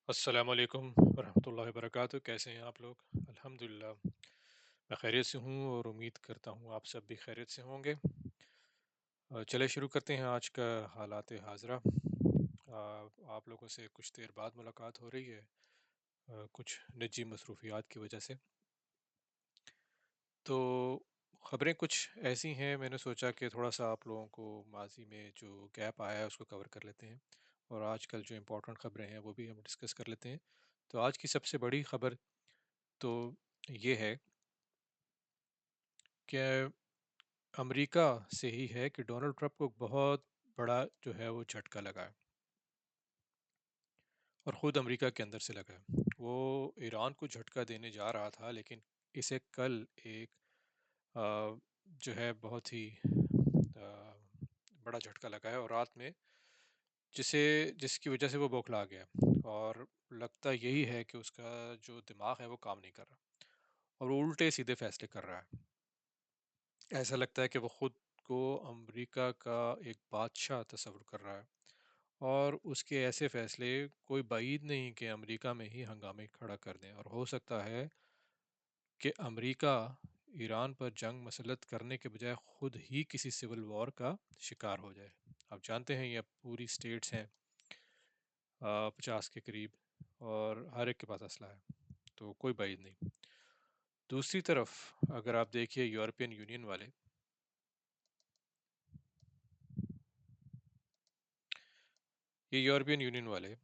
अस्सलाम वालेकुम वरहमतुल्लाहि वबरकातुहू। कैसे हैं आप लोग? अल्हम्दुलिल्लाह मैं खैरियत से हूँ और उम्मीद करता हूँ आप सब भी खैरियत से होंगे। चलिए शुरू करते हैं आज का हालात हाज़िरा। आप लोगों से कुछ देर बाद मुलाकात हो रही है, कुछ निजी मसरूफियात की वजह से। तो ख़बरें कुछ ऐसी हैं, मैंने सोचा कि थोड़ा सा आप लोगों को माजी में जो गैप आया है उसको कवर कर लेते हैं और आजकल जो इम्पोर्टेंट ख़बरें हैं वो भी हम डिस्कस कर लेते हैं। तो आज की सबसे बड़ी ख़बर तो ये है कि अमेरिका से ही है कि डोनाल्ड ट्रंप को बहुत बड़ा जो है वो झटका लगा है और ख़ुद अमेरिका के अंदर से लगा है। वो ईरान को झटका देने जा रहा था, लेकिन इसे कल एक जो है बहुत ही बड़ा झटका लगा है और रात में जिसकी वजह से वो बौखला गया और लगता यही है कि उसका जो दिमाग है वो काम नहीं कर रहा और वो उल्टे सीधे फैसले कर रहा है। ऐसा लगता है कि वो खुद को अमेरिका का एक बादशाह तस्वुर कर रहा है और उसके ऐसे फैसले कोई बाईद नहीं कि अमेरिका में ही हंगामे खड़ा कर दें और हो सकता है कि अमेरिका ईरान पर जंग मसलत करने के बजाय खुद ही किसी सिविल वॉर का शिकार हो जाए। आप जानते हैं ये पूरी स्टेट्स हैं, 50 के करीब, और हर एक के पास असला है, तो कोई बाईद नहीं। दूसरी तरफ अगर आप देखिए यूरोपियन यूनियन वाले, ये यूरोपियन यूनियन वाले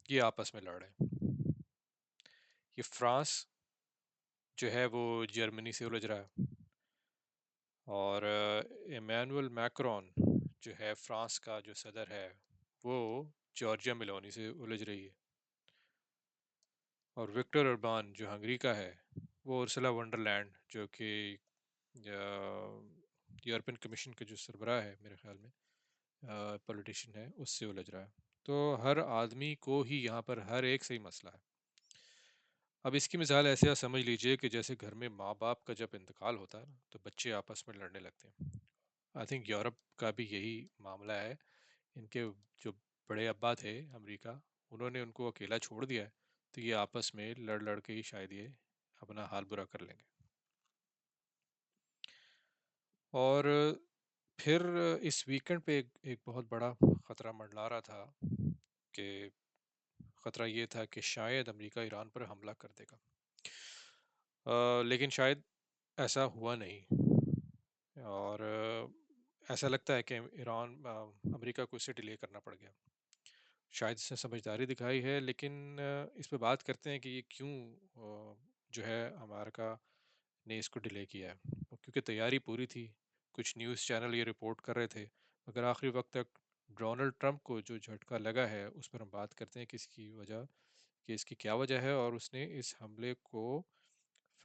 ये आपस में लड़ रहे हैं। ये फ्रांस जो है वो जर्मनी से उलझ रहा है और इमैनुअल मैक्रोन जो है फ्रांस का जो सदर है वो जॉर्जिया मेलोनी से उलझ रही है और विक्टर अरबान जो हंगरी का है वो उर्सुला वंडरलैंड जो कि यूरोपियन कमीशन के जो सरबराह है मेरे ख्याल में पॉलिटिशियन है, उससे उलझ रहा है। तो हर आदमी को ही यहाँ पर हर एक से ही मसला है। अब इसकी मिसाल ऐसे आप समझ लीजिए कि जैसे घर में माँ बाप का जब इंतकाल होता है ना तो बच्चे आपस में लड़ने लगते हैं। आई थिंक यूरोप का भी यही मामला है। इनके जो बड़े अब्बा थे अमेरिका, उन्होंने उनको अकेला छोड़ दिया है, तो ये आपस में लड़ लड़ के ही शायद ये अपना हाल बुरा कर लेंगे। और फिर इस वीकेंड पे एक बहुत बड़ा ख़तरा मंडला रहा था कि ख़तरा ये था कि शायद अमेरिका ईरान पर हमला कर देगा। लेकिन शायद ऐसा हुआ नहीं और ऐसा लगता है कि ईरान अमेरिका को इससे डिले करना पड़ गया। शायद इसने समझदारी दिखाई है, लेकिन इस पे बात करते हैं कि ये क्यों जो है अमेरिका ने इसको डिले किया है। क्योंकि तैयारी पूरी थी, कुछ न्यूज़ चैनल ये रिपोर्ट कर रहे थे, मगर आखिरी वक्त तक डोनाल्ड ट्रंप को जो झटका लगा है उस पर हम बात करते हैं कि इसकी वजह, कि इसकी क्या वजह है और उसने इस हमले को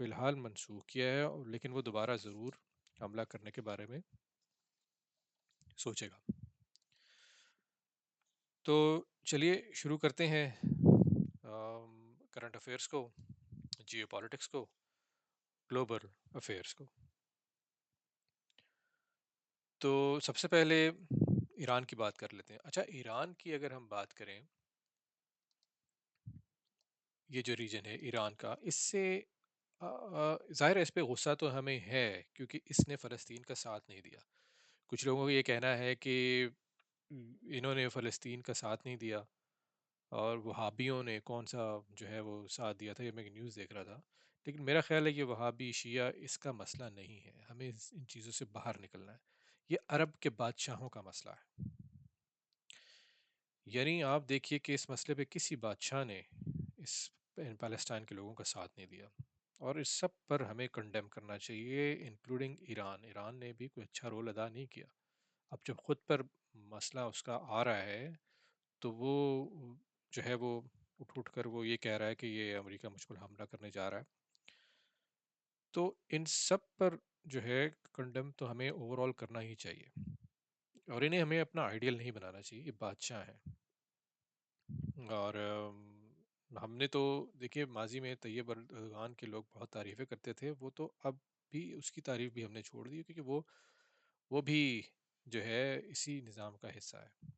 फ़िलहाल मनसूख किया है लेकिन वो दोबारा ज़रूर हमला करने के बारे में सोचेगा। तो चलिए शुरू करते हैं करंट अफेयर्स को, जियोपॉलिटिक्स को, ग्लोबल अफेयर्स को। तो सबसे पहले ईरान की बात कर लेते हैं। अच्छा, ईरान की अगर हम बात करें, ये जो रीजन है ईरान का, इससे ज़ाहिर है इस पे गुस्सा तो हमें है क्योंकि इसने फ़लस्तीन का साथ नहीं दिया। कुछ लोगों को ये कहना है कि इन्होंने फ़लस्तीन का साथ नहीं दिया और वहाबियों ने कौन सा जो है वो साथ दिया था, ये मैं न्यूज़ देख रहा था। लेकिन मेरा ख्याल है कि वहाबी शिया इसका मसला नहीं है, हमें इन चीज़ों से बाहर निकलना है। ये अरब के बादशाहों का मसला है। यानी आप देखिए कि इस मसले पे किसी बादशाह ने इस पैलेस्टाइन के लोगों का साथ नहीं दिया और इस सब पर हमें कंडेम करना चाहिए, इंक्लूडिंग ईरान। ईरान ने भी कोई अच्छा रोल अदा नहीं किया। अब जब खुद पर मसला उसका आ रहा है तो वो जो है वो उठ उठ कर वो ये कह रहा है कि ये अमेरिका मुझ पर हमला करने जा रहा है। तो इन सब पर जो है कंडेम तो हमें ओवरऑल करना ही चाहिए और इन्हें हमें अपना आइडियल नहीं बनाना चाहिए। ये बादशाह हैं और हमने तो देखिए माजी में तैयब अर्दगान के लोग बहुत तारीफ़ें करते थे, वो तो अब भी उसकी तारीफ़ भी हमने छोड़ दी है क्योंकि वो भी जो है इसी निज़ाम का हिस्सा है।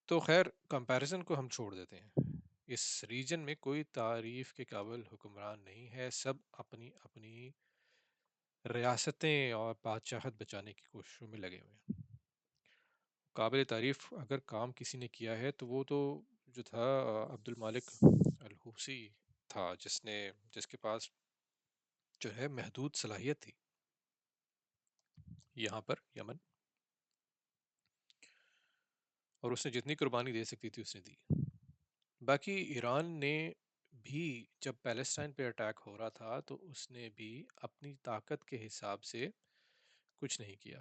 तो खैर कंपैरिजन को हम छोड़ देते हैं। इस रीजन में कोई तारीफ के काबिल हुक्मरान नहीं है, सब अपनी अपनी रियासतें और बादशाहत बचाने की कोशिशों में लगे हुए हैं। काबिल तारीफ अगर काम किसी ने किया है तो वो तो जो था अब्दुल मालिक अल हूसी था, जिसके पास जो है महदूद सलाहियत थी यहाँ पर यमन, और उसने जितनी कुर्बानी दे सकती थी उसने दी। बाकी ईरान ने भी जब पैलेस्टाइन पे अटैक हो रहा था तो उसने भी अपनी ताकत के हिसाब से कुछ नहीं किया।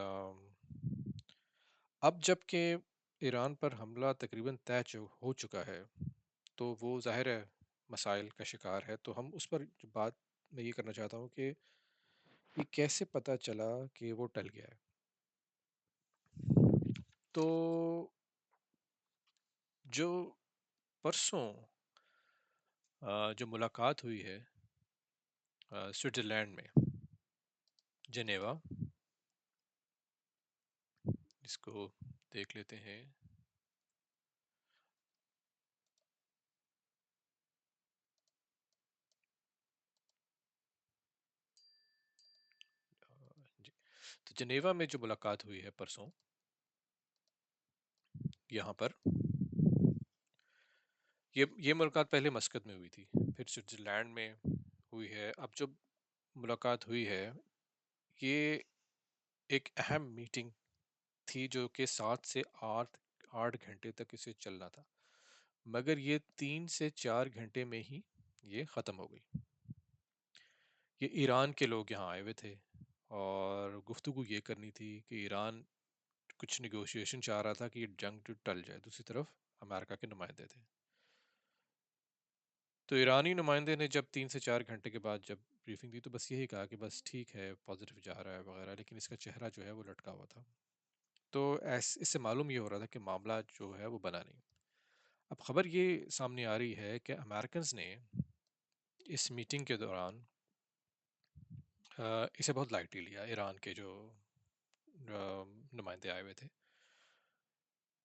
अम, अब जबकि ईरान पर हमला तकरीबन हो चुका है तो वो जाहिर है मसाइल का शिकार है, तो हम उस पर जो बात मैं ये करना चाहता हूँ कि ये कैसे पता चला कि वो टल गया है। तो जो परसों जो मुलाकात हुई है स्विट्ज़रलैंड में, जेनेवा, इसको देख लेते हैं। जी, तो जेनेवा में जो मुलाकात हुई है परसों यहाँ पर, ये मुलाकात पहले मस्कत में हुई थी, फिर स्विट्ज़रलैंड में हुई है। अब जो मुलाकात हुई है ये एक अहम मीटिंग थी जो कि 7 से 8 8 घंटे तक इसे चलना था, मगर ये 3 से 4 घंटे में ही ये ख़त्म हो गई। ये ईरान के लोग यहाँ आए हुए थे और गुफ्तगू ये करनी थी कि ईरान कुछ निगोशिएशन चाह रहा था कि ये जंग जो टल जाए। दूसरी तरफ अमेरिका के नुमाइंदे थे। तो ईरानी नुमाइंदे ने जब 3 से 4 घंटे के बाद जब ब्रीफिंग दी तो बस यही कहा कि बस ठीक है, पॉजिटिव जा रहा है वगैरह, लेकिन इसका चेहरा जो है वो लटका हुआ था। तो इससे मालूम ये हो रहा था कि मामला जो है वो बना नहीं। अब खबर ये सामने आ रही है कि अमेरिकन ने इस मीटिंग के दौरान इसे बहुत लाइटली लिया। ईरान के जो नुमाइंदे आए हुए थे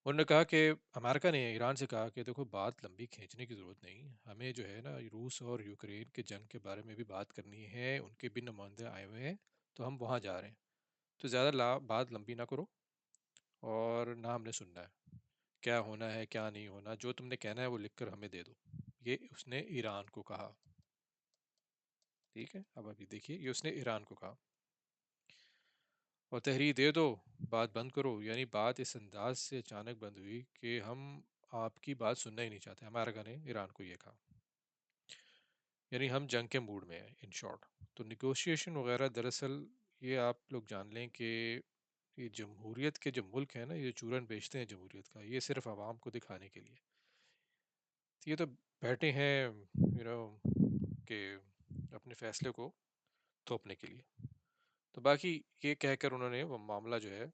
उन्होंने कहा कि अमेरिका ने ईरान से कहा कि देखो, बात लंबी खींचने की ज़रूरत नहीं, हमें जो है ना रूस और यूक्रेन के जंग के बारे में भी बात करनी है, उनके भी नुमाइंदे आए हुए हैं तो हम वहाँ जा रहे हैं। तो ज़्यादा बात लंबी ना करो और ना हमने सुनना है, क्या होना है क्या नहीं होना, जो तुमने कहना है वो लिख कर हमें दे दो। ये उसने ईरान को कहा। ठीक है, अब अभी देखिए, ये उसने ईरान को कहा और तहरीर दे दो, बात बंद करो। यानी बात इस अंदाज से अचानक बंद हुई कि हम आपकी बात सुनना ही नहीं चाहते। अमेरिका ने ईरान को ये कहा, यानी हम जंग के मूड में हैं इन शॉर्ट। तो निगोशिएशन वगैरह दरअसल, ये आप लोग जान लें कि ये जमहूरियत के जो मुल्क हैं ना, ये चूरन बेचते हैं जमहूरियत का, ये सिर्फ आवाम को दिखाने के लिए। तो ये तो बैठे हैं कि अपने फैसले को थोपने के लिए। तो बाकी ये कहकर उन्होंने वो मामला जो है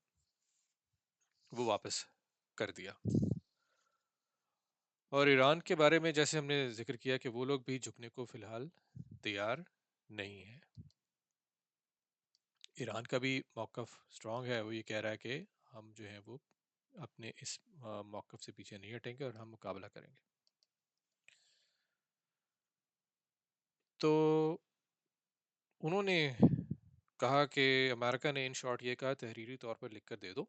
वो वापस कर दिया। और ईरान के बारे में जैसे हमने जिक्र किया कि वो लोग भी झुकने को फिलहाल तैयार नहीं है। ईरान का भी मौकफ स्ट्रांग है, वो ये कह रहा है कि हम जो है वो अपने इस मौकफ से पीछे नहीं हटेंगे और हम मुकाबला करेंगे। तो उन्होंने कहा कि अमेरिका ने इन शॉर्ट ये कहा, तहरीरी तौर पर लिख कर दे दो,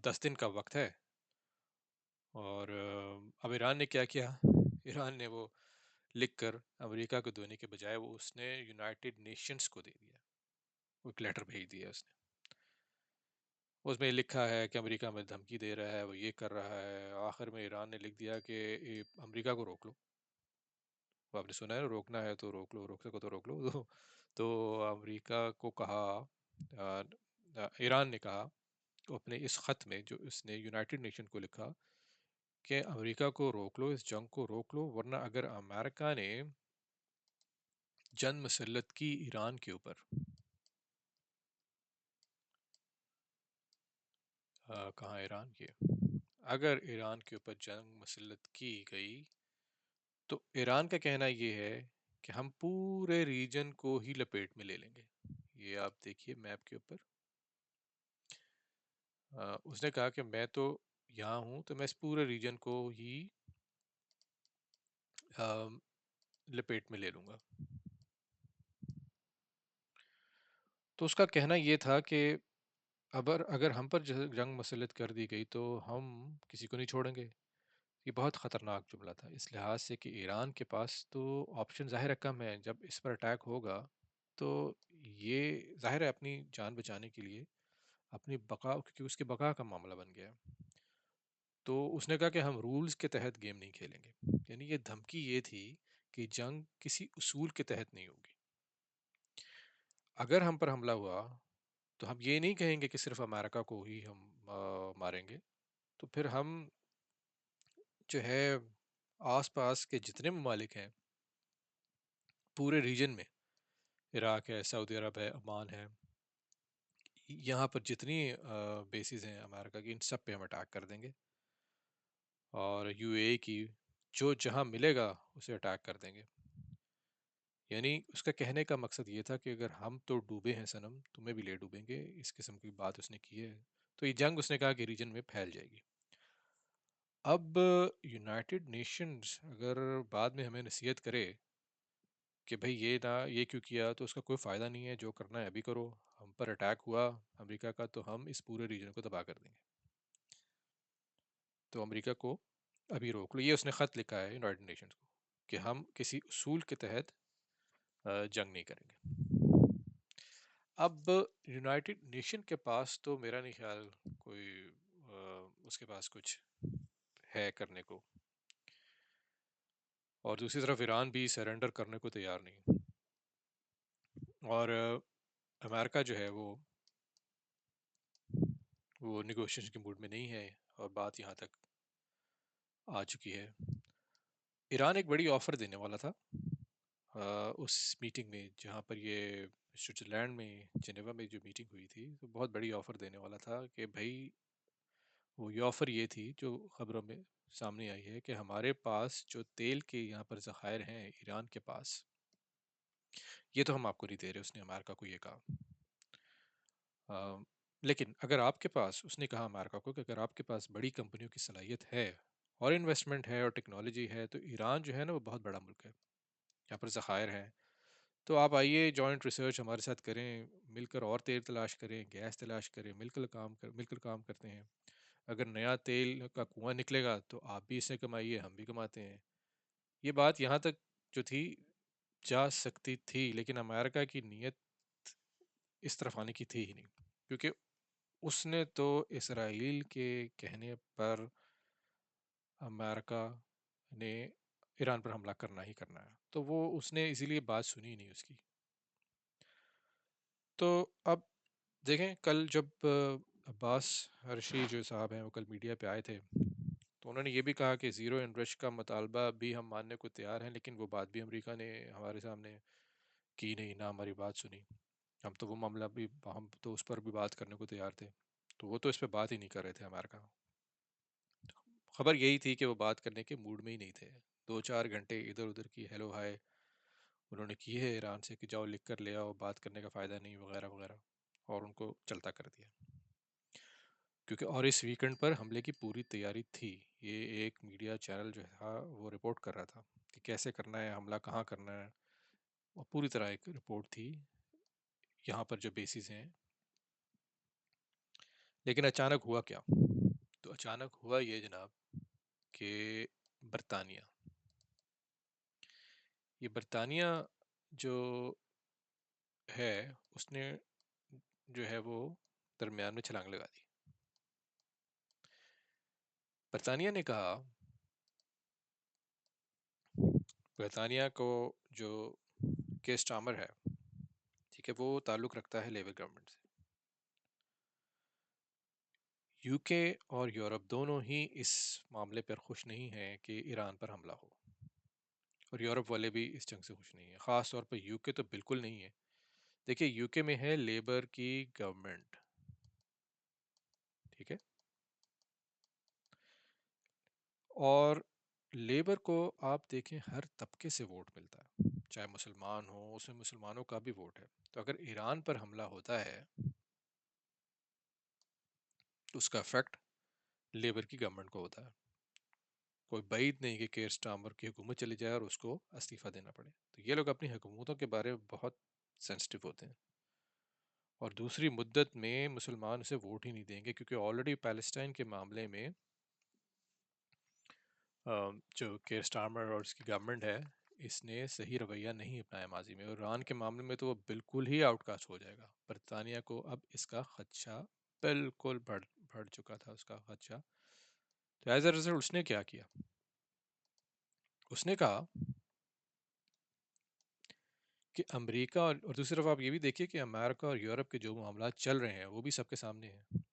10 दिन का वक्त है। और अब ईरान ने क्या किया, ईरान ने वो लिख कर अमेरिका को देने के बजाय वो उसने यूनाइटेड नेशंस को दे दिया। वो एक लेटर भेज दिया उसने, उसमें लिखा है कि अमेरिका में धमकी दे रहा है, वो ये कर रहा है। आखिर में ईरान ने लिख दिया कि अमेरिका को रोक लो। वो आपने सुना है ना, रोकना है तो रोक लो, रोक सको तो रोक लो। तो अमेरिका को कहा, ईरान ने कहा अपने इस खत में जो उसने यूनाइटेड नेशन को लिखा कि अमेरिका को रोक लो, इस जंग को रोक लो, वरना अगर अमेरिका ने जंग मुसल्लत की ईरान के ऊपर, कहाँ ईरान की, अगर ईरान के ऊपर जंग मुसल्लत की गई तो ईरान का कहना ये है कि हम पूरे रीजन को ही लपेट में ले लेंगे। ये आप देखिए मैप के ऊपर। उसने कहा कि मैं तो यहाँ हूँ तो मैं इस पूरे रीजन को ही अम, लपेट में ले लूँगा। तो उसका कहना ये था कि अगर अगर हम पर जंग मुसल्लत कर दी गई तो हम किसी को नहीं छोड़ेंगे। ये बहुत ख़तरनाक जुमला था इस लिहाज से कि ईरान के पास तो ऑप्शन ज़ाहिर है कम है। जब इस पर अटैक होगा तो ये ज़ाहिर है अपनी जान बचाने के लिए अपनी बका, क्योंकि उसकी बका का मामला बन गया है। तो उसने कहा कि हम रूल्स के तहत गेम नहीं खेलेंगे। यानी ये धमकी ये थी कि जंग किसी उसूल के तहत नहीं होगी। अगर हम पर हमला हुआ तो हम ये नहीं कहेंगे कि सिर्फ अमेरिका को ही हम मारेंगे। तो फिर हम जो है आसपास के जितने ममालिक हैं पूरे रीजन में, इराक है, सऊदी अरब है, अमान है, यहाँ पर जितनी बेसिस हैं अमेरिका की, इन सब पे हम अटैक कर देंगे। और यूएई की जो जहाँ मिलेगा उसे अटैक कर देंगे। यानी उसका कहने का मकसद ये था कि अगर हम तो डूबे हैं सनम, तुम्हें भी ले डूबेंगे, इस किस्म की बात उसने की है। तो ये जंग उसने कहा कि रीजन में फैल जाएगी। अब यूनाइटेड नेशंस अगर बाद में हमें नसीहत करे कि भाई ये ना ये क्यों किया, तो उसका कोई फ़ायदा नहीं है। जो करना है अभी करो। हम पर अटैक हुआ अमेरिका का तो हम इस पूरे रीजन को तबाह कर देंगे। तो अमेरिका को अभी रोक लो। ये उसने ख़त लिखा है यूनाइटेड नेशंस को कि हम किसी उसूल के तहत जंग नहीं करेंगे। अब यूनाइटेड नेशन के पास तो मेरा नहीं ख्याल कोई उसके पास कुछ है करने को। और दूसरी तरफ ईरान भी सरेंडर करने को तैयार नहीं। और अमेरिका जो है वो निगोशिएशन के मूड में नहीं है। और बात यहाँ तक आ चुकी है। ईरान एक बड़ी ऑफर देने वाला था उस मीटिंग में, जहाँ पर ये स्विट्जरलैंड में जिनेवा में जो मीटिंग हुई थी, तो बहुत बड़ी ऑफर देने वाला था कि भाई वो ये ऑफर ये थी जो खबरों में सामने आई है कि हमारे पास जो तेल के यहाँ पर ज़खायर हैं ईरान के पास, ये तो हम आपको नहीं दे रहे। उसने अमेरिका को ये कहा। अ, लेकिन अगर आपके पास, उसने कहा अमेरिका को कि अगर आपके पास बड़ी कंपनियों की सलाहियत है और इन्वेस्टमेंट है और टेक्नोलॉजी है, तो ईरान जो है ना वो बहुत बड़ा मुल्क है, यहाँ पर ज़खायर हैं। तो आप आइए जॉइंट रिसर्च हमारे साथ करें, मिलकर और तेल तलाश करें, गैस तलाश करें, मिलकर काम करते हैं। अगर नया तेल का कुआं निकलेगा तो आप भी इससे कमाइए, हम भी कमाते हैं। ये बात यहाँ तक जो थी जा सकती थी, लेकिन अमेरिका की नीयत इस तरफ आने की थी ही नहीं। क्योंकि उसने तो इसराइल के कहने पर अमेरिका ने ईरान पर हमला करना ही करना है, तो वो उसने इसीलिए बात सुनी ही नहीं उसकी। तो अब देखें, कल जब अब्बास हर्शी जो साहब हैं वो कल मीडिया पे आए थे, तो उन्होंने ये भी कहा कि ज़ीरो इन्वेस्ट का मुतालबा भी हम मानने को तैयार हैं, लेकिन वो बात भी अमेरिका ने हमारे सामने की नहीं, ना हमारी बात सुनी। हम तो वो मामला भी, हम तो उस पर भी बात करने को तैयार थे। तो वो तो इस पर बात ही नहीं कर रहे थे अमेरिका। खबर यही थी कि वो बात करने के मूड में ही नहीं थे। 2-4 घंटे इधर उधर की हेलो हाय उन्होंने की है ईरान से कि जाओ लिख कर ले आओ, बात करने का फ़ायदा नहीं, वगैरह वगैरह, और उनको चलता कर दिया। क्योंकि और इस वीकेंड पर हमले की पूरी तैयारी थी। ये एक मीडिया चैनल जो था वो रिपोर्ट कर रहा था कि कैसे करना है हमला, कहाँ करना है, और पूरी तरह एक रिपोर्ट थी यहाँ पर जो बेसिस हैं। लेकिन अचानक हुआ क्या? तो अचानक हुआ ये जनाब कि बरतानिया, ये बरतानिया जो है उसने जो है वो दरमियान में छलांग लगा दी। बरतानिया ने कहा, बरतानिया को जो केस स्टार्मर है, ठीक है, वो ताल्लुक़ रखता है लेबर गवर्नमेंट से। यूके और यूरोप दोनों ही इस मामले पर खुश नहीं हैं कि ईरान पर हमला हो। और यूरोप वाले भी इस जंग से खुश नहीं है, ख़ास तौर पर यूके तो बिल्कुल नहीं है। देखिए, यूके में है लेबर की गवर्नमेंट, ठीक है, और लेबर को आप देखें हर तबके से वोट मिलता है, चाहे मुसलमान हो, उसमें मुसलमानों का भी वोट है। तो अगर ईरान पर हमला होता है तो उसका इफेक्ट लेबर की गवर्नमेंट को होता है। कोई बाईद नहीं कि केयर स्टार्मर की हुकूमत चली जाए और उसको इस्तीफा देना पड़े। तो ये लोग अपनी हुकूमतों के बारे में बहुत सेंसिटिव होते हैं। और दूसरी मुद्दत में मुसलमान उसे वोट ही नहीं देंगे, क्योंकि ऑलरेडी पैलेस्टाइन के मामले में जो केयर स्टार्मर और उसकी गवर्नमेंट है, इसने सही रवैया नहीं अपनाया माजी में। और ईरान के मामले में तो वो बिल्कुल ही आउटकास्ट हो जाएगा। बरतानिया को अब इसका खदशा बिल्कुल बढ़ बढ़ चुका था, उसका खदशा। तो एज अ रिजल्ट उसने क्या किया? उसने कहा कि अमेरिका और दूसरी तरफ आप ये भी देखिए कि अमेरिका और यूरोप के जो मामला चल रहे हैं वो भी सबके सामने हैं।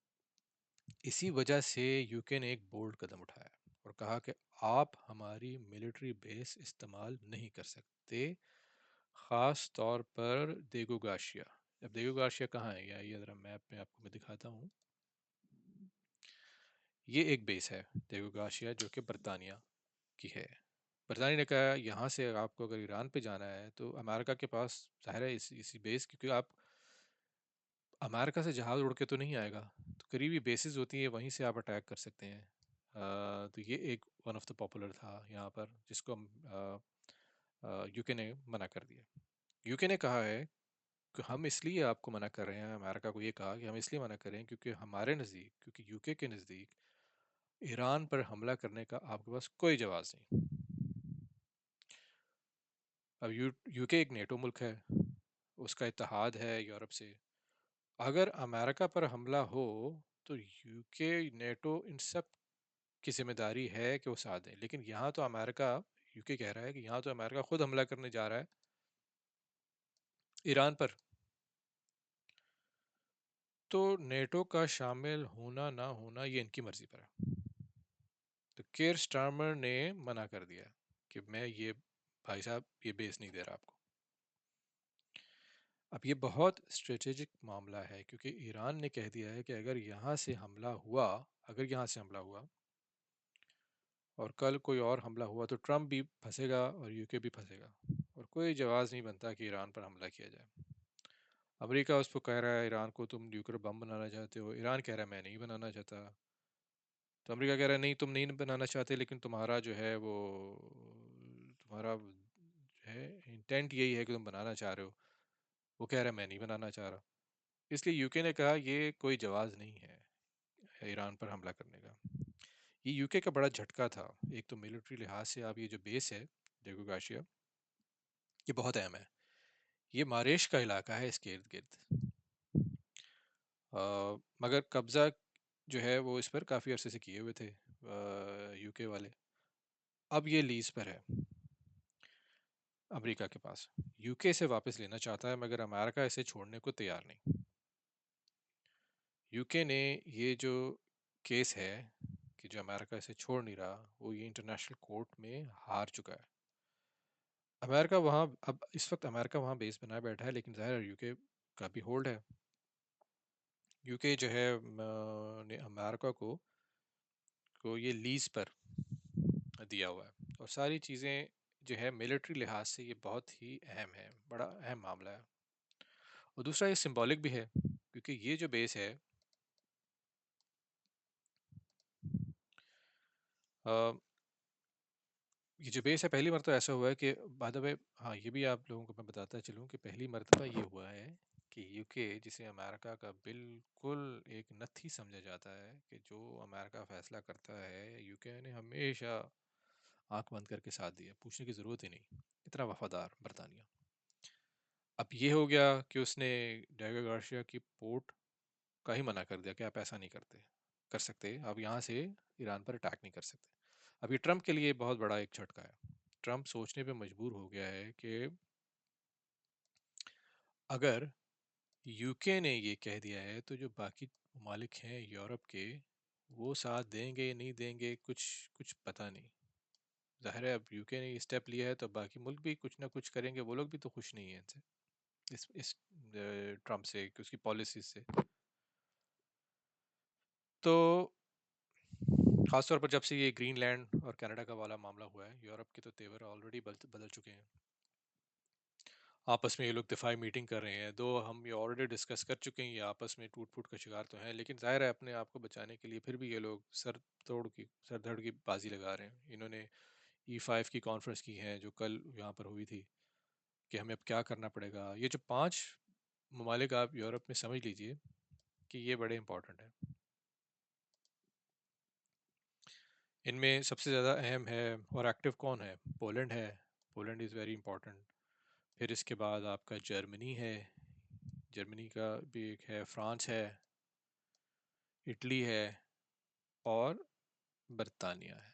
इसी वजह से यूके ने एक बोल्ड कदम उठाया और कहा कि आप हमारी मिलिट्री बेस इस्तेमाल नहीं कर सकते, ख़ास तौर पर देगो गार्शिया। अब देगो गार्शिया कहाँ है? ये ज़रा मैप में आपको मैं दिखाता हूँ। ये एक बेस है देगो गार्शिया, जो कि बरतानिया की है। बरतानिया ने कहा यहाँ से आपको अगर ईरान पे जाना है तो अमेरिका के पास ज़ाहिर है इसी बेस, क्योंकि आप अमेरिका से जहाज़ उड़ के तो नहीं आएगा, तो करीबी बेसिस होती है, वहीं से आप अटैक कर सकते हैं। तो ये एक वन ऑफ द पॉपुलर था यहाँ पर, जिसको यूके ने मना कर दिया। यूके ने कहा है कि हम इसलिए आपको मना कर रहे हैं, अमेरिका को ये कहा कि हम इसलिए मना कर रहे हैं क्योंकि हमारे नज़दीक, क्योंकि यूके के नज़दीक ईरान पर हमला करने का आपके पास कोई जवाब नहीं। अब यूके एक नेटो मुल्क है, उसका इत्तेहाद है यूरोप से। अगर अमेरिका पर हमला हो तो यूके, नेटो, इन सब की जिम्मेदारी है कि वो साथ दें। लेकिन यहाँ तो अमेरिका, यूके कह रहा है कि यहाँ तो अमेरिका खुद हमला करने जा रहा है ईरान पर, तो नेटो का शामिल होना ना होना ये इनकी मर्जी पर है। तो केयर स्टार्मर ने मना कर दिया कि मैं ये, भाई साहब, ये बेस नहीं दे रहा आपको। अब ये बहुत स्ट्रेटेजिक मामला है, क्योंकि ईरान ने कह दिया है कि अगर यहाँ से हमला हुआ, अगर यहाँ से हमला हुआ और कल कोई और हमला हुआ, तो ट्रम्प भी फंसेगा और यूके भी फंसेगा, और कोई जवाब नहीं बनता कि ईरान पर हमला किया जाए। अमेरिका उसको कह रहा है ईरान को, तुम न्यूक्लियर बम बनाना चाहते हो। ईरान कह रहा है मैं नहीं बनाना चाहता। तो अमेरिका कह रहा है नहीं, तुम नहीं बनाना चाहते, लेकिन तुम्हारा जो है वो, तुम्हारा जो है इंटेंट यही है कि तुम बनाना चाह रहे हो। वो कह रहा है मैं नहीं बनाना चाह रहा। इसलिए यूके ने कहा ये कोई जवाब नहीं है ईरान पर हमला करने का। ये यूके का बड़ा झटका था। एक तो मिलिट्री लिहाज से, आप ये जो बेस है डेगो गार्शिया, ये बहुत अहम है। ये मारेश का इलाका है इसके इर्द गिर्द। मगर कब्जा जो है वो इस पर काफ़ी अरसे से किए हुए थे यूके वाले। अब ये लीज पर है अमेरिका के पास। यूके से वापस लेना चाहता है, मगर अमेरिका इसे छोड़ने को तैयार नहीं। यूके ने ये जो केस है कि जो अमेरिका इसे छोड़ नहीं रहा, वो ये इंटरनेशनल कोर्ट में हार चुका है। अमेरिका वहाँ, अब इस वक्त अमेरिका वहाँ बेस बनाए बैठा है, लेकिन ज़ाहिर है यूके का भी होल्ड है। यूके जो है ने अमेरिका को ये लीज पर दिया हुआ है, और सारी चीज़ें जो है मिलिट्री लिहाज से ये बहुत ही अहम है, बड़ा अहम मामला है। और दूसरा ये सिंबॉलिक भी है, क्योंकि ये जो बेस है, अ, ये जो बेस है, पहली मरतबा ऐसा हुआ है कि, बाय द वे, हाँ, ये भी आप लोगों को मैं बताता चलूँ कि पहली मरतबा ये हुआ है कि यूके, जिसे अमेरिका का बिल्कुल एक नथी समझा जाता है, कि जो अमेरिका फैसला करता है यूके ने हमेशा आंख बंद करके साथ दिया, पूछने की ज़रूरत ही नहीं, इतना वफादार बरतानिया। अब ये हो गया कि उसने डायगो गार्शिया की पोर्ट का ही मना कर दिया कि आप ऐसा नहीं कर सकते, आप यहाँ से ईरान पर अटैक नहीं कर सकते। अब ये ट्रंप के लिए बहुत बड़ा एक झटका है। ट्रंप सोचने पे मजबूर हो गया है कि अगर यूके ने ये कह दिया है तो जो बाकी ममालिक हैं यूरोप के, वो साथ देंगे या नहीं देंगे, कुछ कुछ पता नहीं। जाहिर है अब यूके ने स्टेप लिया है तो बाकी मुल्क भी कुछ ना कुछ करेंगे। वो लोग भी तो खुश नहीं हैं इनसे, इस ट्रंप से, कि उसकी पॉलिसी से। तो खासतौर पर जब से ये ग्रीनलैंड और कनाडा का वाला मामला हुआ है, यूरोप के तो तेवर ऑलरेडी बदल चुके हैं। आपस में ये लोग दिफाई मीटिंग कर रहे हैं, दो हम ये ऑलरेडी डिस्कस कर चुके हैं, ये आपस में टूट फूट का शिकार तो हैं, लेकिन जाहिर है अपने आप को बचाने के लिए फिर भी ये लोग सर धड़ की बाजी लगा रहे हैं। इन्होंने E5 की कॉन्फ्रेंस की है जो कल यहाँ पर हुई थी, कि हमें अब क्या करना पड़ेगा। ये जो 5 ममालिक आप यूरोप में समझ लीजिए कि ये बड़े इंपॉर्टेंट हैं। इनमें सबसे ज़्यादा अहम है और एक्टिव कौन है? पोलैंड है। Poland is very important. फिर इसके बाद आपका जर्मनी है, जर्मनी का भी एक है, फ्रांस है, इटली है और बरतानिया है।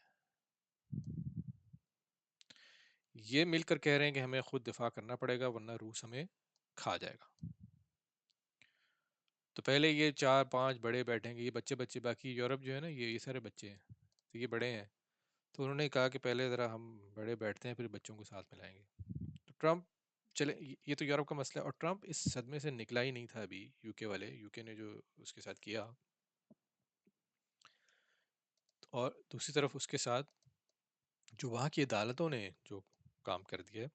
ये मिलकर कह रहे हैं कि हमें खुद दिफा करना पड़ेगा वरना रूस हमें खा जाएगा। तो पहले ये 4-5 बड़े बैठेंगे, ये बच्चे बच्चे, बाकी यूरोप जो है ना, ये सारे बच्चे हैं, तो ये बड़े हैं। तो उन्होंने कहा कि पहले ज़रा हम बड़े बैठते हैं, फिर बच्चों को साथ मिलाएंगे। तो ट्रम्प, चले ये तो यूरोप का मसला है, और ट्रम्प इस सदमे से निकला ही नहीं था अभी। यूके ने जो उसके साथ किया, और दूसरी तरफ उसके साथ जो वहाँ की अदालतों ने जो काम कर दिया है,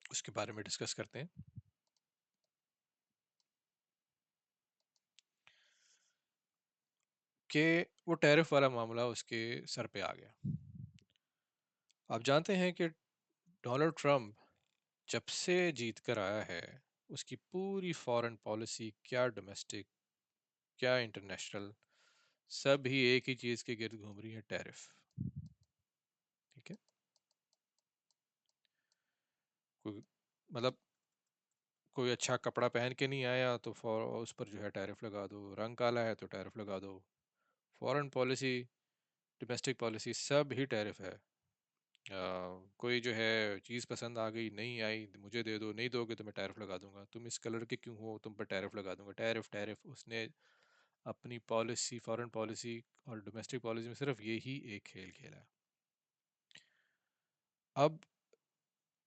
उसके बारे में डिस्कस करते हैं। कि वो टैरिफ वाला मामला उसके सर पे आ गया। आप जानते हैं कि डोनाल्ड ट्रम्प जब से जीत कर आया है, उसकी पूरी फॉरेन पॉलिसी, क्या डोमेस्टिक क्या इंटरनेशनल, सब ही एक ही चीज़ के गिर्द घूम रही है, टैरिफ। ठीक है। कोई मतलब कोई अच्छा कपड़ा पहन के नहीं आया तो उस पर जो है टैरिफ लगा दो, रंग काला है तो टैरिफ लगा दो। फॉरेन पॉलिसी, डोमेस्टिक पॉलिसी, सब ही टैरिफ है। कोई जो है चीज़ पसंद आ गई, नहीं आई, मुझे दे दो, नहीं दोगे तो मैं टैरिफ लगा दूंगा, तुम इस कलर के क्यों हो, तुम पर टैरिफ लगा दूंगा। टैरिफ टैरिफ, उसने अपनी पॉलिसी, फॉरेन पॉलिसी और डोमेस्टिक पॉलिसी में सिर्फ यही एक खेल खेला है। अब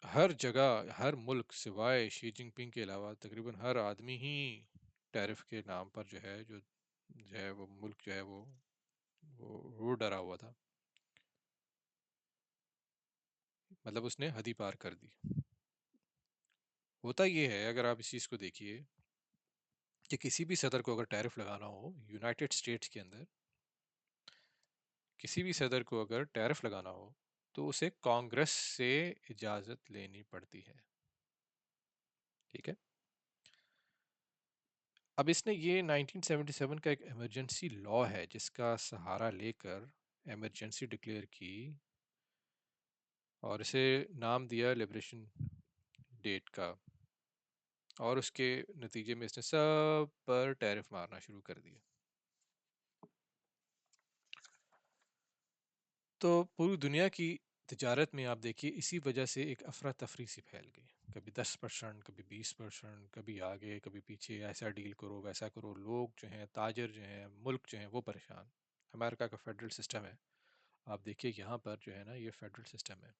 हर जगह, हर मुल्क सिवाय शी जिनपिंग के अलावा तकरीबन हर आदमी ही टैरिफ के नाम पर जो है वो मुल्क जो है वो डरा हुआ था। मतलब उसने हद ही पार कर दी। होता ये है, अगर आप इस चीज़ को देखिए, कि किसी भी सदर को अगर टैरिफ लगाना हो यूनाइटेड स्टेट्स के अंदर, किसी भी सदर को अगर टैरिफ लगाना हो तो उसे कांग्रेस से इजाज़त लेनी पड़ती है। ठीक है। अब इसने ये 1977 का एक इमरजेंसी लॉ है जिसका सहारा लेकर इमरजेंसी डिक्लेयर की, और इसे नाम दिया लिबरेशन डेट का, और उसके नतीजे में इसने सब पर टैरिफ मारना शुरू कर दिया। तो पूरी दुनिया की तिजारत में आप देखिए, इसी वजह से एक अफरा तफरी सी फैल गई। कभी 10%, कभी 20%, कभी आगे कभी पीछे, ऐसा डील करो वैसा करो। लोग जो हैं, ताजर जो हैं, मुल्क जो हैं, वो परेशान। अमेरिका का फेडरल सिस्टम है, आप देखिए यहाँ पर जो है ना, ये फेडरल सिस्टम है,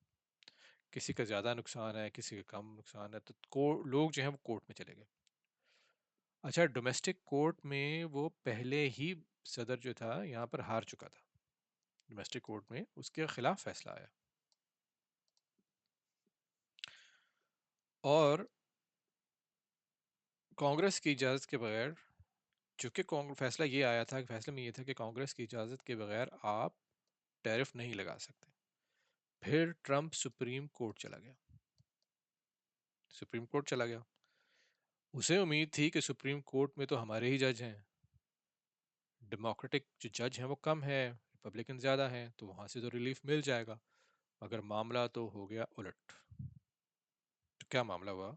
किसी का ज़्यादा नुकसान है, किसी का कम नुकसान है, तो लोग जो हैं वो कोर्ट में चले गए। अच्छा, डोमेस्टिक कोर्ट में वो पहले ही सदर जो था यहाँ पर हार चुका था, डोमेस्टिक कोर्ट में उसके खिलाफ फैसला आया, और कांग्रेस की इजाज़त के बगैर, चूंकि फैसला ये आया था, कि फैसले में ये था कि कांग्रेस की इजाज़त के बगैर आप टैरिफ नहीं लगा सकते। फिर ट्रम्प सुप्रीम कोर्ट चला गया, सुप्रीम कोर्ट चला गया। उसे उम्मीद थी कि सुप्रीम कोर्ट में तो हमारे ही जज हैं, डेमोक्रेटिक जो जज हैं वो कम है, रिपब्लिकन ज़्यादा हैं, तो वहाँ से तो रिलीफ मिल जाएगा। मगर मामला तो हो गया उलट। तो क्या मामला हुआ?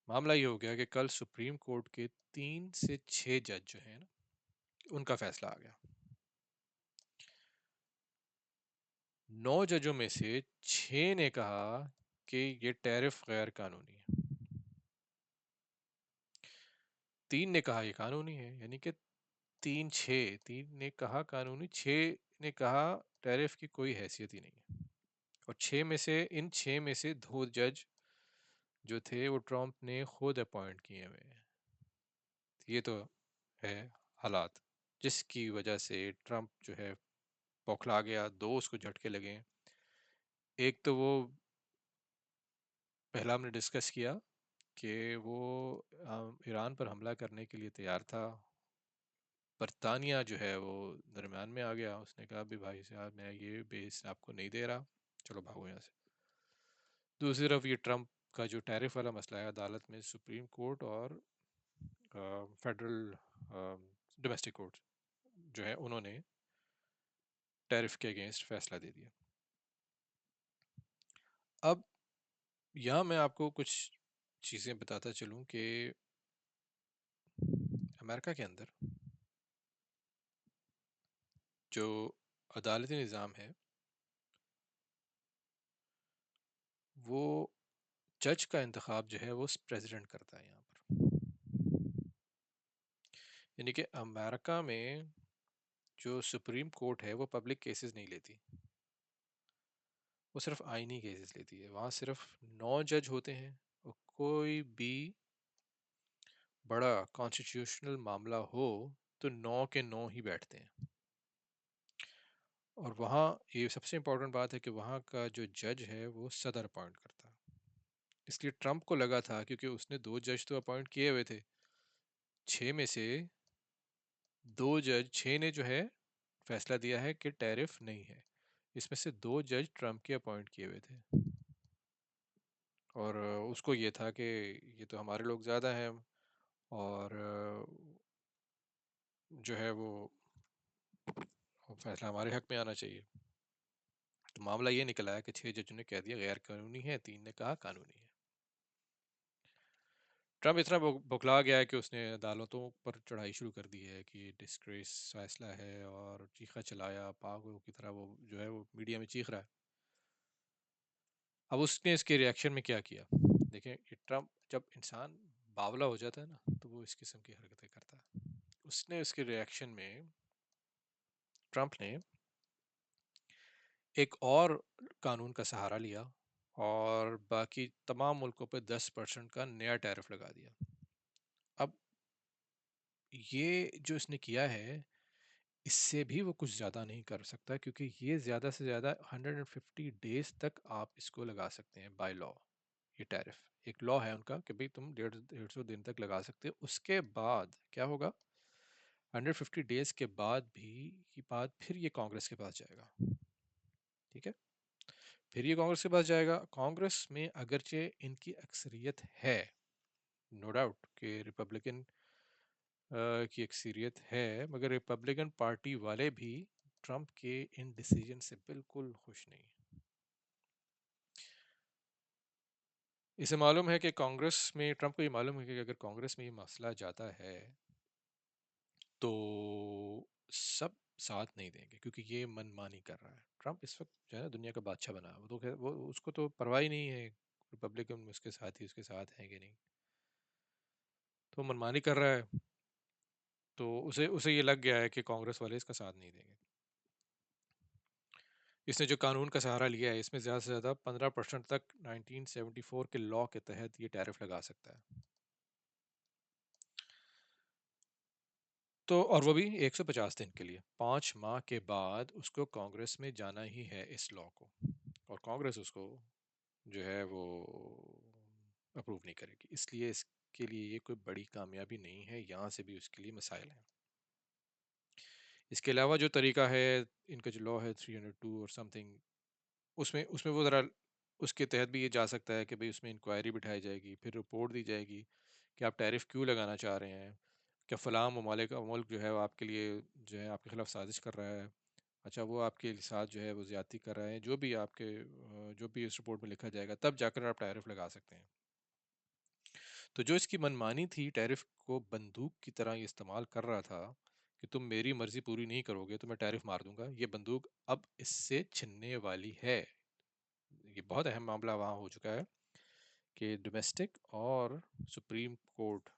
मामला ये हो गया कि कल सुप्रीम कोर्ट के 3 से 6 जज जो हैं ना, उनका फैसला आ गया। 9 जजों में से 6 ने कहा कि ये टैरिफ गैर कानूनी है, 3 ने कहा ये कानूनी है। यानी कि 3-6, 3 ने कहा कानूनी, 6 ने कहा टैरिफ की कोई हैसियत ही नहीं है। और 6 में से 2 जज जो थे वो ट्रम्प ने खुद अपॉइंट किए हुए हैं। ये तो है हालात, जिसकी वजह से ट्रम्प जो है बौखला गया। दो उसको झटके लगे। एक तो वो पहला हमने डिस्कस किया कि वो ईरान पर हमला करने के लिए तैयार था। बरतानिया जो है वो दरमियान में आ गया, उसने कहा भी भाई साहब मैं ये बेस आपको नहीं दे रहा, चलो भागो यहाँ से। दूसरी तरफ ये ट्रम्प का जो टैरिफ वाला मसला है, अदालत में सुप्रीम कोर्ट और फेडरल डोमेस्टिक कोर्ट जो है उन्होंने टैरिफ के अगेंस्ट फैसला दे दिया। अब यहाँ मैं आपको कुछ चीज़ें बताता चलूँ कि अमेरिका के अंदर जो अदालती निज़ाम है वो जज का इंतखाब जो है वो प्रेसिडेंट करता है यहाँ पर। यानी कि अमेरिका में जो सुप्रीम कोर्ट है वो पब्लिक केसेस नहीं लेती, वो सिर्फ आइनी केसेस लेती है। वहाँ सिर्फ 9 जज होते हैं और कोई भी बड़ा कॉन्स्टिट्यूशनल मामला हो तो 9 के 9 ही बैठते हैं। और वहाँ ये सबसे इम्पोर्टेंट बात है कि वहाँ का जो जज है वो सदर अपॉइंट करता है। इसलिए ट्रंप को लगा था, क्योंकि उसने 2 जज तो अपॉइंट किए हुए थे, 6 में से 2 जज, 6 ने जो है फैसला दिया है कि टैरिफ नहीं है। इसमें से 2 जज ट्रंप के अपॉइंट किए हुए थे। और उसको ये था कि ये तो हमारे लोग ज़्यादा हैं और जो है वो फैसला हमारे हक में आना चाहिए। तो मामला ये निकला है कि 6 जजों ने कह दिया गैर कानूनी है, 3 ने कहा कानूनी है। ट्रम्प इतना बौखला गया है कि उसने अदालतों पर चढ़ाई शुरू कर दी है कि डिस्ग्रेस फैसला है, और चीखा चलाया पागलों की तरह वो जो है वो मीडिया में चीख रहा है। अब उसने इसके रिएक्शन में क्या किया देखें। ये ट्रम्प, जब इंसान बावला हो जाता है ना तो वो इस किस्म की हरकतें करता है। उसने इसके रिएक्शन में, ट्रम्प ने एक और कानून का सहारा लिया और बाकी तमाम मुल्कों पर 10% का नया टैरिफ लगा दिया। अब ये जो इसने किया है, इससे भी वो कुछ ज़्यादा नहीं कर सकता, क्योंकि ये ज़्यादा से ज़्यादा 150 डेज तक आप इसको लगा सकते हैं बाय लॉ। ये टैरिफ एक लॉ है उनका कि भाई तुम 150 दिन तक लगा सकते हो। उसके बाद क्या होगा, 150 डेज के बाद भी ये बात फिर ये कांग्रेस के पास जाएगा। ठीक है, फिर ये कांग्रेस के पास जाएगा। कांग्रेस में अगरचे इनकी अक्सरियत है, नो डाउट कि रिपब्लिकन की अक्सरियत है, मगर रिपब्लिकन पार्टी वाले भी ट्रंप के इन डिसीजन से बिल्कुल खुश नहीं। इसे मालूम है कि कांग्रेस में, ट्रंप को ये मालूम है कि अगर कांग्रेस में ये मसला जाता है तो सब साथ नहीं देंगे, क्योंकि ये मनमानी कर रहा है। ट्रंप इस वक्त जो है ना दुनिया का बादशाह बना है, वो तो वो उसको तो परवाह ही नहीं है रिपब्लिकन उसके साथ ही उसके साथ हैं कि नहीं। तो वो मनमानी कर रहा है, तो उसे उसे ये लग गया है कि कांग्रेस वाले इसका साथ नहीं देंगे। इसने जो कानून का सहारा लिया है इसमें ज़्यादा से ज़्यादा 15% तक 1974 के लॉ के तहत ये टैरिफ लगा सकता है। तो और वो भी 150 दिन के लिए, 5 माह के बाद उसको कांग्रेस में जाना ही है इस लॉ को, और कांग्रेस उसको जो है वो अप्रूव नहीं करेगी। इसलिए इसके लिए ये कोई बड़ी कामयाबी नहीं है, यहाँ से भी उसके लिए मसाइल हैं। इसके अलावा जो तरीका है, इनका जो लॉ है 302 और समथिंग, उसमें उसमें वो ज़रा उसके तहत भी ये जा सकता है कि भाई उसमें इंक्वायरी बिठाई जाएगी, फिर रिपोर्ट दी जाएगी कि आप टैरिफ क्यों लगाना चाह रहे हैं, क्या फ़लाँ ममालिक मुल्क जो है वो आपके लिए जो है आपके खिलाफ साजिश कर रहा है, अच्छा वो आपके साथ जो है वो ज़्यादती कर रहे हैं, जो भी आपके जो भी इस रिपोर्ट में लिखा जाएगा, तब जाकर आप टैरिफ लगा सकते हैं। तो जो इसकी मनमानी थी, टैरिफ को बंदूक की तरह ये इस्तेमाल कर रहा था कि तुम मेरी मर्जी पूरी नहीं करोगे तो मैं टैरिफ मार दूंगा, ये बंदूक अब इससे छिनने वाली है। ये बहुत अहम मामला वहाँ हो चुका है कि डोमेस्टिक और सुप्रीम कोर्ट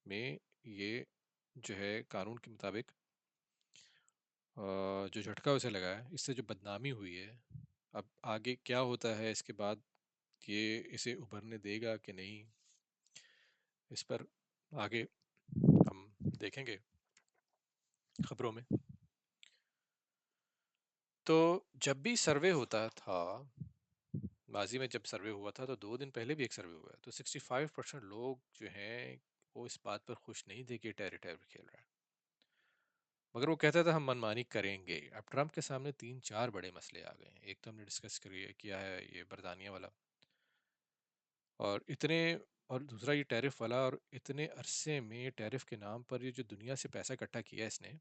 में ये जो है कानून के मुताबिक जो झटका उसे लगा है, इससे जो बदनामी हुई है, अब आगे क्या होता है इसके बाद, ये इसे उभरने देगा कि नहीं, इस पर आगे हम देखेंगे खबरों में। तो जब भी सर्वे होता था, माजी में जब सर्वे हुआ था तो 2 दिन पहले भी एक सर्वे हुआ है, तो 65% लोग जो हैं वो इस बात पर खुश नहीं थे कि टेरिटरी खेल रहा है। मगर वो कहता था हम मनमानी करेंगे। अब ट्रंप के सामने 3-4 बड़े मसले आ गए हैं। एक तो हमने डिस्कस किया है ये बरतानिया वाला, और इतने और दूसरा ये टैरिफ वाला, और इतने अरसे में टैरिफ के नाम पर ये जो दुनिया से पैसा इकट्ठा किया है इसने,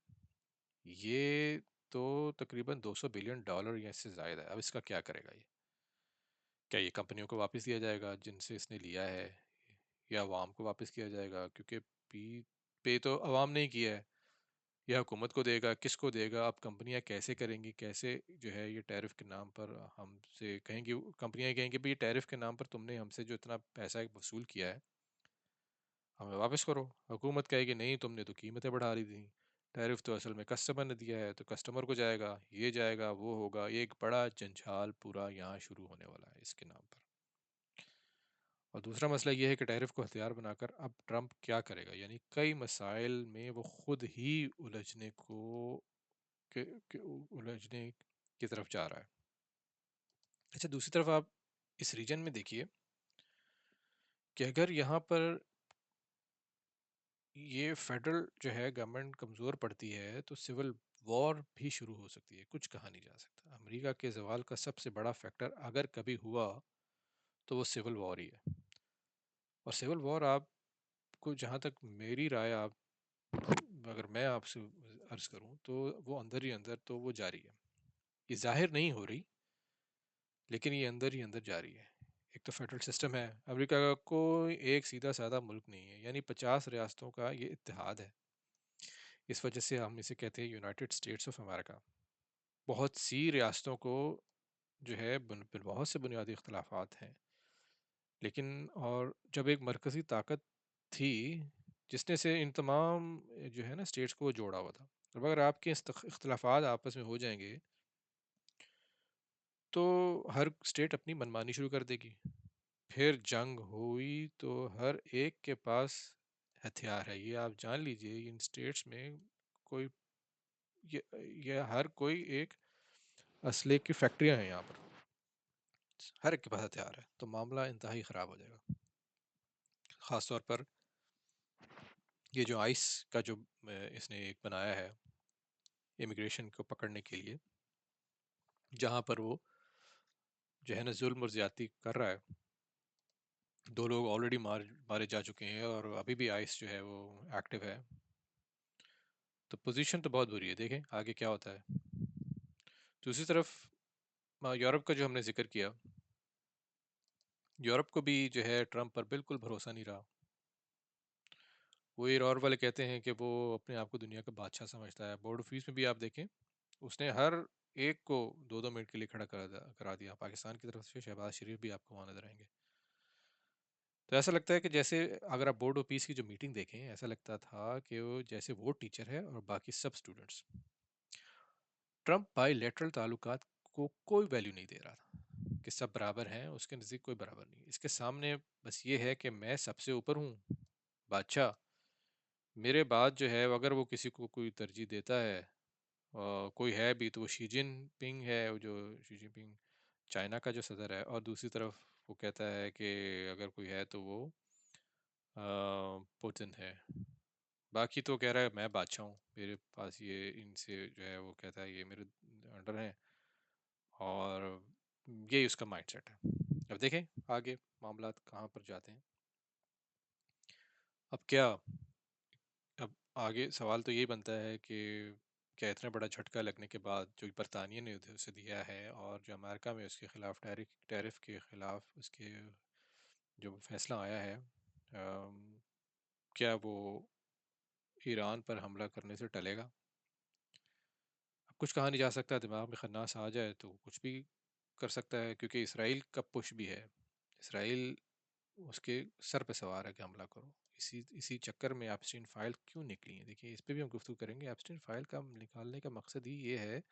ये तो तकरीबन $200 बिलियन या इससे ज़्यादा है। अब इसका क्या करेगा ये? क्या ये कंपनियों को वापस दिया जाएगा जिनसे इसने लिया है, या अवाम को वापस किया जाएगा? क्योंकि पे तो अवाम ने ही किया है, या हुकूमत को देगा? किसको देगा? अब कंपनियां कैसे करेंगी? कैसे जो है ये टैरिफ के नाम पर हमसे कहेंगी, कंपनियां कहेंगी भाई टैरिफ के नाम पर तुमने हमसे जो इतना पैसा वसूल किया है हमें वापस करो। हुकूमत कहेगी नहीं तुमने तो कीमतें बढ़ा दी थी, टैरिफ तो असल में कस्टमर ने दिया है, तो कस्टमर को जाएगा, ये जाएगा, वो होगा, एक बड़ा जंजाल पूरा यहाँ शुरू होने वाला है इसके नाम पर। और दूसरा मसला ये है कि टैरिफ को हथियार बनाकर अब ट्रंप क्या करेगा, यानी कई मसाइल में वो खुद ही उलझने उलझने की तरफ जा रहा है। अच्छा, दूसरी तरफ आप इस रीजन में देखिए कि अगर यहाँ पर ये फेडरल जो है गवर्नमेंट कमज़ोर पड़ती है तो सिविल वॉर भी शुरू हो सकती है। कुछ कहा नहीं जा सकता। अमेरिका के जवाल का सबसे बड़ा फैक्टर अगर कभी हुआ तो वो सिविल वॉर ही है। और सिविल वॉर आपको, जहाँ तक मेरी राय, आप अगर मैं आपसे अर्ज करूं तो वो अंदर ही अंदर तो वो जारी है। ये जाहिर नहीं हो रही, लेकिन ये अंदर ही अंदर जारी है। एक तो फेडरल सिस्टम है, अमेरिका का कोई एक सीधा साधा मुल्क नहीं है, यानी 50 रियासतों का ये इत्तेहाद है। इस वजह से हम इसे कहते हैं यूनाइटेड स्टेट्स ऑफ अमेरिका। बहुत सी रियासतों को जो है बहुत से बुनियादी इख्तलाफात हैं, लेकिन और जब एक मरकज़ी ताकत थी जिसने से इन तमाम जो है ना स्टेट्स को वो जोड़ा हुआ था। अब अगर आपके इख्तलाफात आपस में हो जाएंगे तो हर स्टेट अपनी मनमानी शुरू कर देगी। फिर जंग हुई तो हर एक के पास हथियार है, ये आप जान लीजिए। इन स्टेट्स में कोई ये, ये हर कोई एक असले की फैक्ट्रियां हैं यहाँ पर, हर एक के पास हथियार है, तो मामला इंतहाई ख़राब हो जाएगा। ख़ास तौर पर ये जो आइस का जो इसने एक बनाया है इमिग्रेशन को पकड़ने के लिए, जहाँ पर वो जो है ना जुल्म और ज़्यादती कर रहा है। 2 लोग ऑलरेडी मारे जा चुके हैं और अभी भी आइस जो है वो एक्टिव है। तो पोजीशन तो बहुत बुरी है, देखें आगे क्या होता है। दूसरी तरफ यूरोप का जो हमने जिक्र किया, यूरोप को भी जो है ट्रंप पर बिल्कुल भरोसा नहीं रहा। वो ये और वाले कहते हैं कि वो अपने आप को दुनिया का बादशाह समझता है। बोर्ड ऑफिस में भी आप देखें, उसने हर एक को 2-2 मिनट के लिए खड़ा करा दिया। पाकिस्तान की तरफ से शहबाज शरीफ भी आपको वहाँ नजर आएंगे। तो ऐसा लगता है कि जैसे, अगर आप बोर्ड ऑफ पीस की जो मीटिंग देखें, ऐसा लगता था कि वो जैसे वो टीचर है और बाकी सब स्टूडेंट्स। ट्रंप बाईलेटरल ताल्लुकात को कोई वैल्यू नहीं दे रहा था कि सब बराबर हैं, उसके नज़दीक कोई बराबर नहीं। इसके सामने बस ये है कि मैं सबसे ऊपर हूँ, बादशाह। मेरे बाद जो है अगर वो किसी को कोई तरजीह देता है, कोई है भी, तो वो शी जिनपिंग है, वो जो शी जिनपिंग चाइना का जो सदर है। और दूसरी तरफ वो कहता है कि अगर कोई है तो वो पुतिन है। बाकी तो कह रहा है मैं बादशाह हूँ, मेरे पास ये इनसे जो है, वो कहता है ये मेरे अंडर है। और यही उसका माइंडसेट है। अब देखें आगे मामला कहाँ पर जाते हैं। अब क्या, अब आगे सवाल तो यही बनता है कि क्या इतना बड़ा झटका लगने के बाद जो बरतानिया ने उसे दिया है, और जो अमेरिका में उसके खिलाफ टैरिफ के खिलाफ उसके जो फैसला आया है, क्या वो ईरान पर हमला करने से टलेगा? अब कुछ कहा नहीं जा सकता, दिमाग में खन्नास आ जाए तो कुछ भी कर सकता है, क्योंकि इसराइल का पुश भी है। इसराइल उसके सर पे सवार है कि हमला करो। इसी इसी चक्कर में एप्स्टीन फाइल क्यों निकली है, देखिए इस पे भी हम गुफ्तगू करेंगे। एप्स्टीन फाइल का निकालने का मकसद ही ये है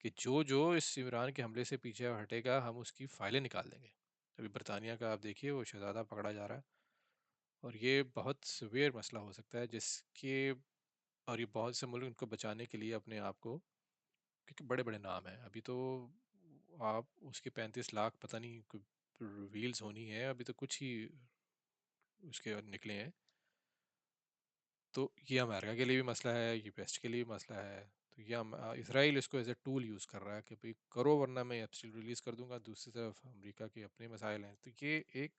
कि जो जो इस इमरान के हमले से पीछे हटेगा हम उसकी फाइलें निकाल देंगे। अभी बरतानिया का आप देखिए, वो शहजादा पकड़ा जा रहा है, और ये बहुत सीवियर मसला हो सकता है जिसके, और ये बहुत से मुल्क उनको बचाने के लिए अपने आप को, क्योंकि बड़े बड़े नाम हैं अभी तो, आप उसके 35 लाख पता नहीं रील्स होनी है, अभी तो कुछ ही उसके निकले हैं। तो ये अमेरिका के लिए भी मसला है, ये वेस्ट के लिए भी मसला है। तो ये इसराइल इसको एज ए टूल यूज़ कर रहा है कि भाई करो वरना मैं एप्सिल रिलीज़ कर दूंगा। दूसरी तरफ अमेरिका के अपने मसाइल हैं। तो ये एक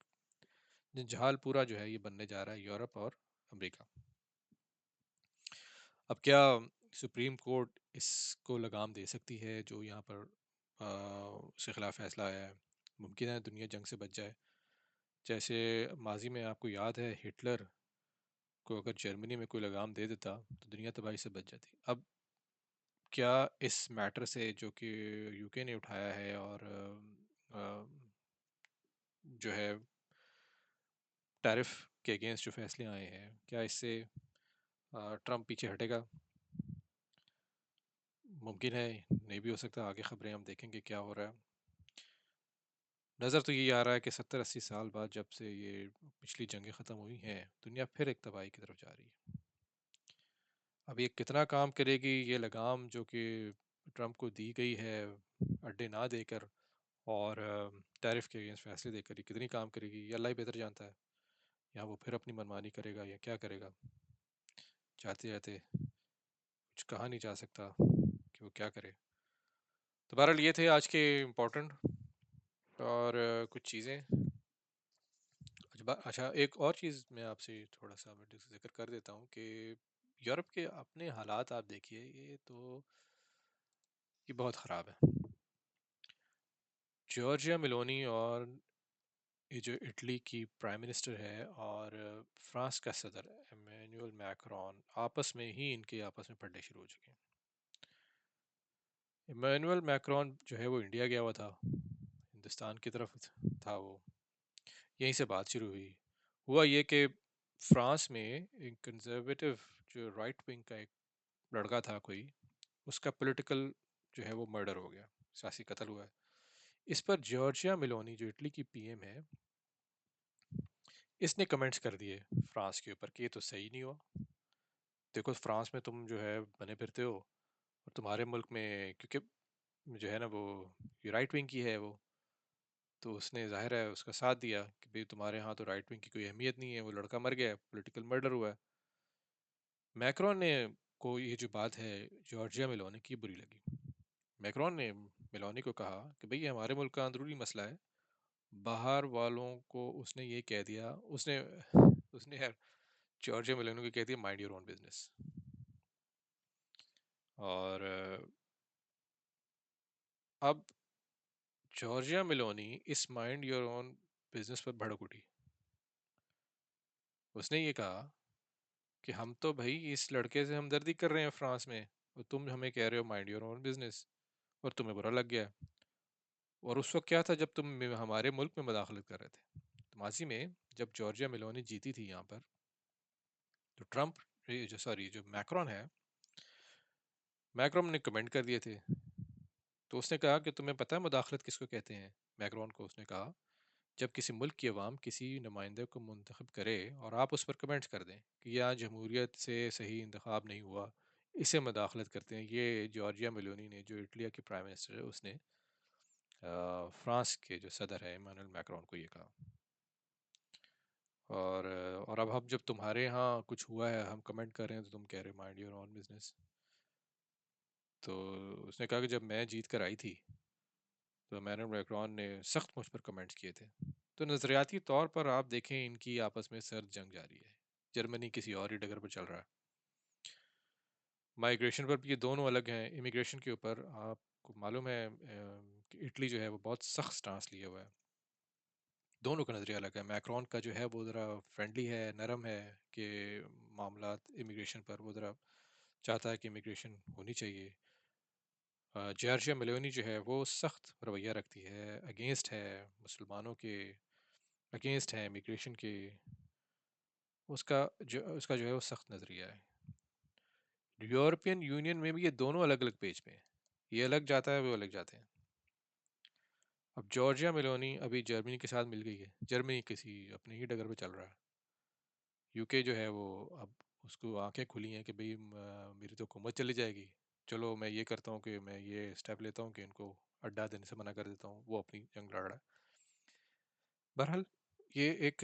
जंजाल पूरा जो है ये बनने जा रहा है यूरोप और अमेरिका। अब क्या सुप्रीम कोर्ट इसको लगाम दे सकती है जो यहाँ पर उसके खिलाफ फैसला आया है? मुमकिन है दुनिया जंग से बच जाए। जैसे माजी में आपको याद है हिटलर को अगर जर्मनी में कोई लगाम दे देता तो दुनिया तबाही से बच जाती। अब क्या इस मैटर से जो कि यूके ने उठाया है और जो है टैरिफ के अगेंस्ट जो फैसले आए हैं, क्या इससे ट्रम्प पीछे हटेगा? मुमकिन है, नहीं भी हो सकता। आगे खबरें हम देखेंगे क्या हो रहा है। नज़र तो यही आ रहा है कि 70-80 साल बाद जब से ये पिछली जंगें ख़त्म हुई हैं, दुनिया फिर एक तबाही की तरफ जा रही है। अब ये कितना काम करेगी ये लगाम जो कि ट्रम्प को दी गई है अड्डे ना देकर और टैरिफ के अगेंस्ट फैसले देकर, ये कितनी काम करेगी ये अल्लाह ही बेहतर जानता है। या वो फिर अपनी मनमानी करेगा या क्या करेगा। चाहते चाहते कुछ कहा नहीं जा सकता कि वो क्या करे। तो बहरहाल ये थे आज के इम्पोर्टेंट और कुछ चीज़ें। अच्छा, एक और चीज़ मैं आपसे थोड़ा सा मैं जिक्र कर देता हूँ कि यूरोप के अपने हालात आप देखिए, ये बहुत ख़राब है। जॉर्जिया मेलोनी और ये जो इटली की प्राइम मिनिस्टर है और फ्रांस का सदर इमैनुअल मैक्रोन, आपस में ही इनके आपस में पड़ने शुरू हो चुके हैं। इमैनुअल मैक्रोन जो है वो इंडिया गया हुआ था, हिंदुस्तान की तरफ था वो, यहीं से बात शुरू हुई। हुआ ये कि फ्रांस में एक कंजर्वेटिव जो राइट विंग का एक लड़का था कोई, उसका पॉलिटिकल जो है वो मर्डर हो गया, सियासी कत्ल हुआ है। इस पर जॉर्जिया मेलोनी जो इटली की पीएम है, इसने कमेंट्स कर दिए फ्रांस के ऊपर कि ये तो सही नहीं हुआ। देखो फ्रांस में तुम जो है बने फिरते हो और तुम्हारे मुल्क में क्योंकि जो है ना वो ये राइट विंग की है वो, तो उसने जाहिर है उसका साथ दिया कि भाई तुम्हारे यहाँ तो राइट विंग की कोई अहमियत नहीं है, वो लड़का मर गया है, पॉलिटिकल मर्डर हुआ है। मैक्रोन ने को ये जो बात है जॉर्जिया मेलोनी की बुरी लगी। मैक्रोन ने मेलोनी को कहा कि भाई ये हमारे मुल्क का अंदरूनी मसला है, बाहर वालों को उसने ये कह दिया, उसने उसने यार जॉर्जिया मेलोनी को कह दिया माइंड योर ओन बिजनेस। और अब जॉर्जिया मेलोनी इस माइंड योर ओन बिजनेस पर भड़क उठी। उसने ये कहा कि हम तो भाई इस लड़के से हमदर्दी कर रहे हैं फ्रांस में, और तुम हमें कह रहे हो माइंड योर ओन बिजनेस, और तुम्हें बुरा लग गया। और उस वक्त क्या था जब तुम हमारे मुल्क में मदाखलत कर रहे थे? तो माजी में जब जॉर्जिया मेलोनी जीती थी यहाँ पर, तो ट्रम्प जो सॉरी जो मैक्रोन है, मैक्रोन ने कमेंट कर दिए थे। तो उसने कहा कि तुम्हें पता है मुदाखलत किसको कहते हैं? मैक्रोन को उसने कहा जब किसी मुल्क की अवाम किसी नुमाइंदे को मुंतखब करे और आप उस पर कमेंट्स कर दें कि यहाँ जमहूरियत से सही इंतखाब नहीं हुआ, इसे मदाखलत करते हैं। ये जॉर्जिया मेलोनी ने, जो इटली की प्राइम मिनिस्टर है, उसने फ्रांस के जो सदर है इमानुएल मैक्रोन को ये कहा। और अब जब तुम्हारे यहाँ कुछ हुआ है हम कमेंट कर रहे हैं तो तुम कह रहे हो माइंड योर ओन बिजनेस। तो उसने कहा कि जब मैं जीत कर आई थी तो इमानुएल मैक्रोन ने सख्त मुझ पर कमेंट्स किए थे। तो नज़रियाती तौर पर आप देखें इनकी आपस में सर्द जंग जारी है। जर्मनी किसी और ही डगर पर चल रहा है। माइग्रेशन पर भी ये दोनों अलग हैं। इमिग्रेशन के ऊपर आपको मालूम है कि इटली जो है वो बहुत सख्त स्टांस लिए हुआ है। दोनों का नज़रिया अलग है। मैक्रोन का जो है वो ज़रा फ्रेंडली है, नरम है कि मामलात इमिग्रेशन पर वो ज़रा चाहता है कि इमिग्रेशन होनी चाहिए। जॉर्जिया मेलोनी जो है वो सख्त रवैया रखती है, अगेंस्ट है मुसलमानों के, अगेंस्ट है इमिग्रेशन के। उसका जो है वो सख्त नज़रिया है। यूरोपियन यूनियन में भी ये दोनों अलग अलग पेज पे हैं। ये अलग जाता है, वो अलग जाते हैं। अब जॉर्जिया मेलोनी अभी जर्मनी के साथ मिल गई है, जर्मनी किसी अपने ही डगर पे चल रहा है। यूके जो है वो अब उसको आंखें खुली हैं कि भाई मेरी तो हुकूमत चली जाएगी, चलो मैं ये करता हूँ कि मैं ये स्टेप लेता हूँ कि इनको अड्डा देने से मना कर देता हूँ, वो अपनी जंग लड़ रहा है। बहरहाल, ये एक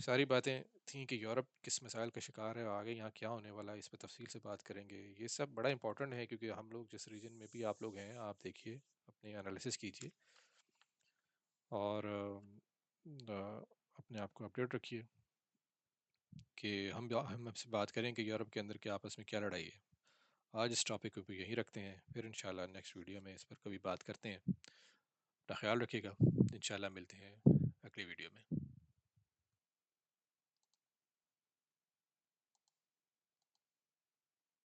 सारी बातें थी कि यूरोप किस मिसाइल का शिकार है, आगे यहाँ क्या होने वाला है, इस पर तफसील से बात करेंगे। ये सब बड़ा इंपॉर्टेंट है क्योंकि हम लोग जिस रीजन में भी आप लोग हैं, आप देखिए, अपने एनालिसिस कीजिए और अपने आप को अपडेट रखिए कि हम आपसे बात करें कि यूरोप के अंदर के आपस में क्या लड़ाई है। आज इस टॉपिक को यहीं रखते हैं, फिर इंशाल्लाह नेक्स्ट वीडियो में इस पर कभी बात करते हैं। अपना ख्याल रखिएगा, इंशाल्लाह मिलते हैं अगली वीडियो में।